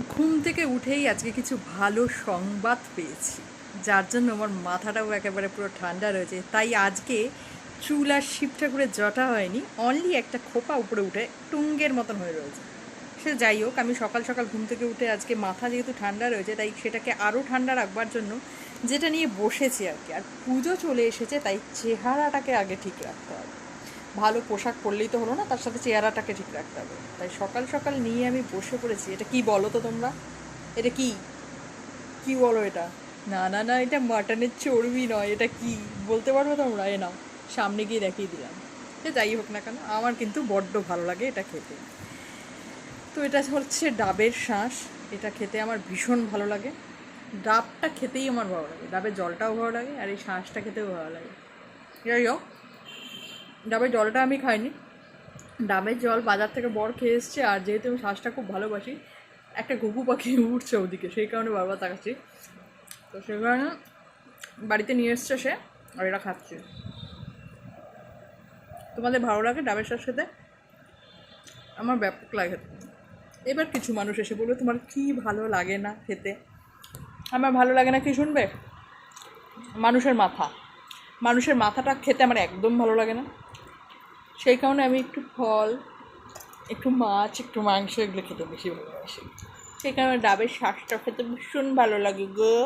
ঘুম থেকে উঠেই আজকে কিছু ভালো সংবাদ পেয়েছি, যার জন্য আমার মাথাটাও একেবারে পুরো ঠান্ডা রয়েছে। তাই আজকে চুল আর শিব ঠাকুরের জটা হয়নি, অনলি একটা খোপা উপরে উঠে টুঙ্গের মতন হয়ে রয়েছে। সে যাই হোক, আমি সকাল সকাল ঘুম থেকে উঠে আজকে মাথা যেহেতু ঠান্ডা রয়েছে, তাই সেটাকে আরও ঠান্ডা রাখবার জন্য যেটা নিয়ে বসেছি আর কি। আর পুজো চলে এসেছে, তাই চেহারাটাকে আগে ঠিক রাখতে হবে। ভালো পোশাক পরলেই তো হলো না, তার সাথে চেহারাটাকে ঠিক রাখতে হবে। তাই সকাল সকাল নিয়ে আমি বসে পড়েছি। এটা কি বলো তো তোমরা? এটা কি কি বলো এটা? না না না, এটা মাটনের চর্বি নয়। এটা কি বলতে পারবে তোমরা? এ নাও, সামনে গিয়ে দেখিয়ে দিলাম। সে যাই হোক না কেন, আমার কিন্তু বড্ড ভালো লাগে এটা খেতে। তো এটা হচ্ছে ডাবের শাঁস। এটা খেতে আমার ভীষণ ভালো লাগে। ডাবটা খেতেই আমার ভালো লাগে, ডাবের জলটাও ভালো লাগে, আর এই শাঁসটা খেতেও ভালো লাগে। যাই হোক, ডাবের জলটা আমি খাইনি। ডাবের জল বাজার থেকে বর খেয়ে এসছে, আর যেহেতু আমি শ্বাসটা খুব ভালোবাসি, একটা ঘুঘু পাখি উঠছে ওদিকে, সেই কারণে বারবার তাকাচ্ছি। তো সেই কারণে বাড়িতে নিয়ে এসছে সে, আর এটা খাচ্ছে। তোমাদের ভালো লাগে ডাবের শ্বাস খেতে? আমার ব্যাপক লাগে খেতে। এবার কিছু মানুষ এসে বলবে তোমার কি ভালো লাগে না খেতে। আমার ভালো লাগে না কি শুনবে? মানুষের মাথা। মানুষের মাথাটা খেতে আমার একদম ভালো লাগে না। সেই কারণে আমি একটু ফল, একটু মাছ, একটু মাংস এগুলো খেতে বেশি ভালোবাসি। সেই কারণে ডাবের শাঁসটা খেতে ভীষণ ভালো লাগে গো।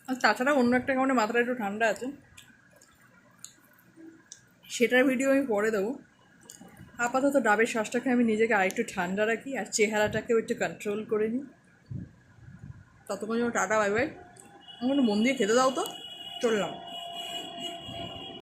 আর তাছাড়া অন্য একটা কারণে মাথাটা একটু ঠান্ডা আছে, সেটার ভিডিও আমি পরে দেবো। আপাতত ডাবের শ্বাসটাকে আমি নিজেকে আরেকটু ঠান্ডা রাখি, আর চেহারাটাকেও একটু কন্ট্রোল করে নিই। ততক্ষণ যেন টাটা, বাই বাই। আমার মন দিয়ে খেতে দাও তো, চললাম।